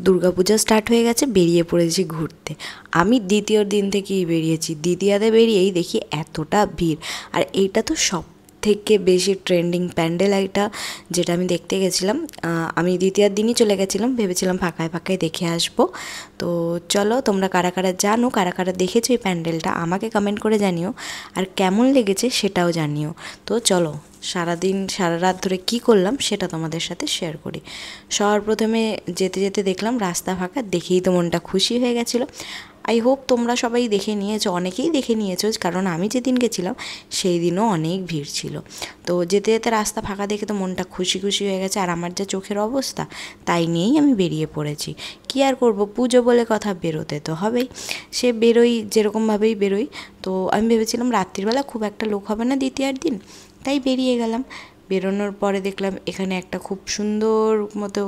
Durga Puja start হয়ে গেছে, বেরিয়ে পড়েছি ঘুরতে। আমি দ্বিতীয় দিন থেকেই বেরিয়েছি, দ্বিতীয়াতে বেরিয়েই দেখি এতটা ভিড়। আর এইটা তো সব থেকে বেশি ট্রেন্ডিং প্যান্ডেল এটা, যেটা আমি দেখতে গেছিলাম। আমি দ্বিতীয়ার দিনই চলে গেছিলাম, ভেবেছিলাম ফাঁকায় ফাঁকায় দেখে আসবো। তো চলো, তোমরা কারা কারা জানো, কারা কারা দেখেছো এই প্যান্ডেলটা, আমাকে কমেন্ট করে জানিও। আর কেমন লেগেছে সেটাও জানিও। তো চলো, সারাদিন সারা রাত ধরে কি করলাম সেটা তোমাদের সাথে শেয়ার করি। সবার প্রথমে যেতে যেতে দেখলাম রাস্তা ফাঁকা, দেখেই তো মনটা খুশি হয়ে গেছিলো। আই হোপ তোমরা সবাই দেখে নিয়েছো, অনেকেই দেখে নিয়েছো, কারণ আমি যেদিন গেছিলাম সেই দিনও অনেক ভিড় ছিল। তো যেতে যেতে রাস্তা ফাঁকা দেখে তো মনটা খুশি খুশি হয়ে গেছে। আর আমার যা চোখের অবস্থা, তাই নিয়েই আমি বেরিয়ে পড়েছি। কী আর করবো, পুজো বলে কথা, বেরোতে তো হবেই। সে বেরোই যেরকমভাবেই বেরোই। তো আমি ভেবেছিলাম রাত্রিবেলা খুব একটা লোক হবে না দ্বিতীয়ার দিন, তাই বেরিয়ে গেলাম। বেরোনোর পরে দেখলাম এখানে একটা খুব সুন্দর মতো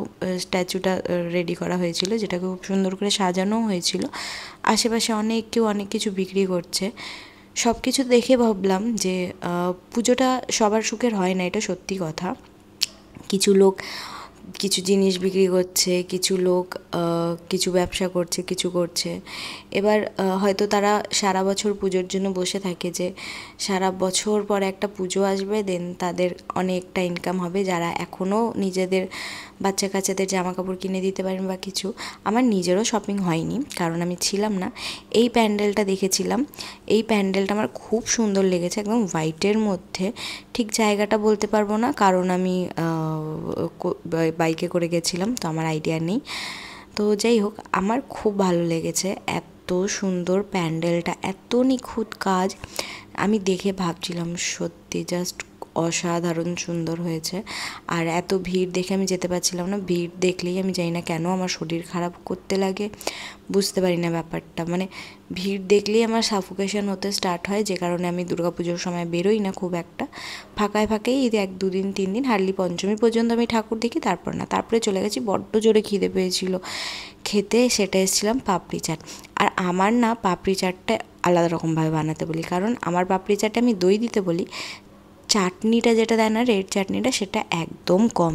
স্ট্যাচুটা রেডি করা হয়েছিল, যেটাকে খুব সুন্দর করে সাজানো হয়েছিল। আশেপাশে কেউ অনেক কিছু বিক্রি করছে। সব কিছু দেখে ভাবলাম যে পুজোটা সবার সুখের হয় না, এটা সত্যি কথা। কিছু লোক কিছু জিনিস বিক্রি করছে, কিছু লোক কিছু ব্যবসা করছে, কিছু করছে। এবার হয়তো তারা সারা বছর পুজোর জন্য বসে থাকে, যে সারা বছর পরে একটা পুজো আসবে, দেন তাদের অনেকটা ইনকাম হবে, যারা এখনও নিজেদের বাচ্চা কাচ্চাদের জামা কাপড় কিনে দিতে পারেন বা কিছু। আমার নিজেরও শপিং হয়নি, কারণ আমি ছিলাম না। এই প্যান্ডেলটা দেখেছিলাম, এই প্যান্ডেলটা আমার খুব সুন্দর লেগেছে, একদম হোয়াইটের মধ্যে। ঠিক জায়গাটা বলতে পারবো না, কারণ আমি বাইকে করে গেছিলাম, তো আমার আইডিয়া নেই। তো যাই হোক, আমার খুব ভালো লেগেছে, এত সুন্দর প্যান্ডেলটা, এত নিখুঁত কাজ। আমি দেখে ভাবছিলাম সত্যি জাস্ট অসাধারণ সুন্দর হয়েছে। আর এত ভিড় দেখে আমি যেতে পারছিলাম না। ভিড় দেখলেই আমি জানি না কেন আমার শরীর খারাপ করতে লাগে, বুঝতে পারি না ব্যাপারটা। মানে ভিড় দেখলেই আমার সাফোকেশন হতে স্টার্ট হয়, যে কারণে আমি দুর্গাপুজোর সময় বেরোই না খুব একটা। ফাঁকায় ফাঁকাই এই 1-2 দিন 3 দিন, হার্ডলি পঞ্চমী পর্যন্ত আমি ঠাকুর দেখি, তারপর না, তারপরে চলে গেছি। বড্ড জোরে খিদে পেয়েছিল খেতে, সেটা এসেছিলাম পাপড়ি চাট। আর আমার না পাপড়ি চাটটা আলাদা রকমভাবে বানাতে বলি, কারণ আমার পাপড়ি চাটে আমি দই দিতে বলি। চাটনিটা যেটা দেয় না, রেড চাটনিটা, সেটা একদম কম,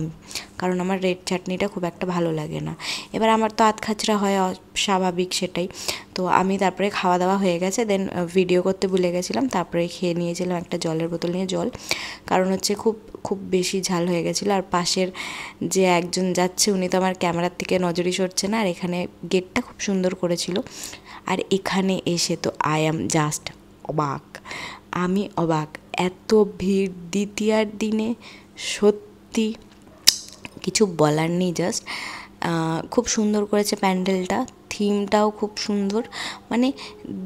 কারণ আমার রেড চাটনিটা খুব একটা ভালো লাগে না। এবার আমার তো আধখাচড়া হয়, স্বাভাবিক সেটাই। তো আমি তারপরে খাওয়া দাওয়া হয়ে গেছে, দেন ভিডিও করতে ভুলে গেছিলাম, তারপরে খেয়ে নিয়েছিলাম একটা জলের বোতল নিয়ে জল, কারণ হচ্ছে খুব খুব বেশি ঝাল হয়ে গেছিলো। আর পাশের যে একজন যাচ্ছে, উনি তো আমার ক্যামেরার থেকে নজরই সরছে না। আর এখানে গেটটা খুব সুন্দর করেছিল। আর এখানে এসে তো আই অ্যাম জাস্ট অবাক, আমি অবাক। এত ভিড় দ্বিতীয়ার দিনে, সত্যি কিছু বলার নেই। জাস্ট খুব সুন্দর করেছে প্যান্ডেলটা, থিমটাও খুব সুন্দর। মানে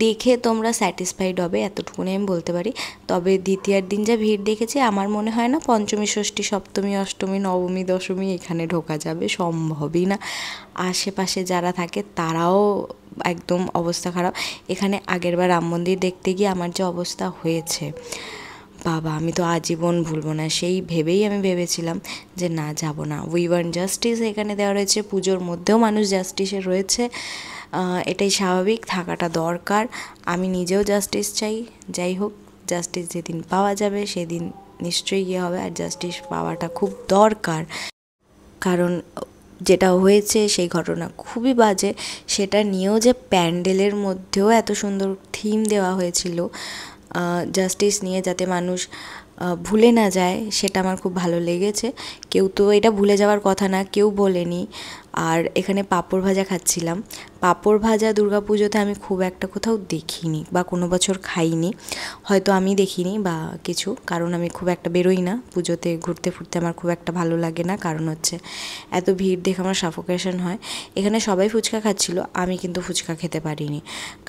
দেখে তোমরা স্যাটিসফাইড হবে, এতটুকুনি আমি বলতে পারি। তবে দ্বিতীয়ার দিন যা ভিড় দেখেছি, আমার মনে হয় না পঞ্চমী ষষ্ঠী সপ্তমী অষ্টমী নবমী দশমী এখানে ঢোকা যাবে, সম্ভবই না। আশেপাশে যারা থাকে তারাও একদম অবস্থা খারাপ। এখানে আগেরবার রাম মন্দির দেখতে গিয়ে আমার যে অবস্থা হয়েছে, বাবা, আমি তো আজীবন ভুলবো না। সেই ভেবেই আমি ভেবেছিলাম যে না, যাব না। উই ওয়ান্ট জাস্টিস এখানে দেওয়া রয়েছে, পুজোর মধ্যেও মানুষ জাস্টিসে রয়েছে, এটাই স্বাভাবিক, থাকাটা দরকার। আমি নিজেও জাস্টিস চাই। যাই হোক, জাস্টিস যেদিন পাওয়া যাবে সেদিন নিশ্চয়ই গিয়ে হবে। আর জাস্টিস পাওয়াটা খুব দরকার, কারণ যেটা হয়েছে সেই ঘটনা খুবই বাজে। সেটা নিয়েও যে প্যান্ডেলের মধ্যেও এত সুন্দর থিম দেওয়া হয়েছিল জাস্টিস নিয়ে, যাতে মানুষ ভুলে না যায়, সেটা আমার খুব ভালো লেগেছে। কেউ তো এটা ভুলে যাওয়ার কথা না, কেউ বলেনি। আর এখানে পাঁপড় ভাজা খাচ্ছিলাম। পাঁপড় ভাজা দুর্গাপুজোতে আমি খুব একটা কোথাও দেখিনি, বা কোনো বছর খাইনি, হয়তো আমি দেখিনি বা কিছু, কারণ আমি খুব একটা বেরোই না পুজোতে, ঘুরতে ফুরতে আমার খুব একটা ভালো লাগে না, কারণ হচ্ছে এত ভিড় দেখে আমার সাফোকেশন হয়। এখানে সবাই ফুচকা খাচ্ছিল, আমি কিন্তু ফুচকা খেতে পারিনি,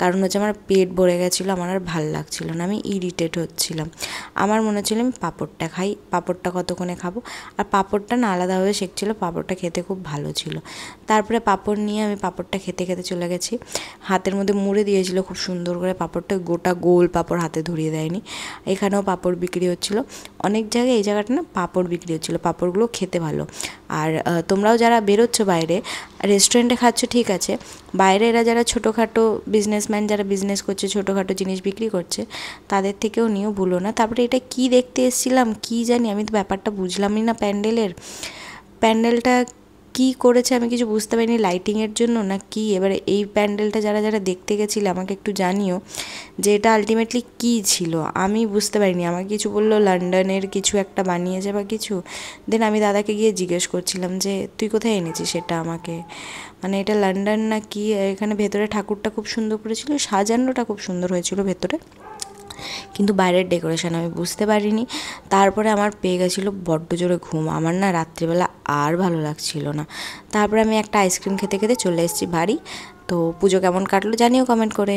কারণ হচ্ছে আমার পেট ভরে গেছিলো, আমার আর ভাল লাগছিলো না, আমি ইরিটেট হচ্ছিলাম। আমার মনে হচ্ছিল আমি পাঁপড়টা খাই, পাঁপড়টা কতক্ষণে খাবো। আর পাঁপড়টা না আলাদাভাবে শেকছিলো, পাঁপড়টা খেতে খুব ভালো ছিল। তারপরে পাঁপড় নিয়ে আমি পাঁপড়টা খেতে খেতে চলে গেছি। হাতের মধ্যে মুড়ে দিয়েছিল খুব সুন্দর করে, পাঁপড়টা গোটা গোল পাঁপড় হাতে ধরিয়ে দেয়নি। এখানেও পাঁপড় বিক্রি হচ্ছিলো, অনেক জায়গায় এই জায়গাটা না পাঁপড় বিক্রি হচ্ছিলো, পাঁপড়গুলো খেতে ভালো। আর তোমরাও যারা বেরোচ্ছ বাইরে, রেস্টুরেন্টে খাচ্ছ ঠিক আছে, বাইরে এরা যারা ছোটোখাটো বিজনেসম্যান, যারা বিজনেস করছে, ছোটোখাটো জিনিস বিক্রি করছে, তাদের থেকেও নিয়েও ভুলো না। তারপরে এটা কি দেখতে এসেছিলাম কি জানি, আমি তো ব্যাপারটা বুঝলামই না প্যান্ডেলটা কি করেছে আমি কিছু বুঝতে পারিনি, লাইটিংয়ের জন্য না কি। এবারে এই প্যান্ডেলটা যারা যারা দেখতে গেছিলে আমাকে একটু জানিও যে এটা আলটিমেটলি কী ছিল, আমি বুঝতে পারিনি। আমাকে কিছু বললো লন্ডনের কিছু একটা বানিয়েছে বা কিছু। দেন আমি দাদাকে গিয়ে জিজ্ঞেস করছিলাম যে তুই কোথায় এনেছিস সেটা আমাকে, মানে এটা লন্ডন না কি। এখানে ভেতরে ঠাকুরটা খুব সুন্দর করেছিল, সাজানোটা খুব সুন্দর হয়েছিল ভেতরে, কিন্তু বাইরের ডেকোরেশন আমি বুঝতে পারিনি। তারপরে আমার পেয়ে গেছিলো বড্ড জোরে ঘুম, আমার না রাত্রিবেলা আর ভালো লাগছিল না। তারপরে আমি একটা আইসক্রিম খেতে খেতে চলে এসেছি বাড়ি। তো পুজো কেমন কাটলো জানিও কমেন্ট করে।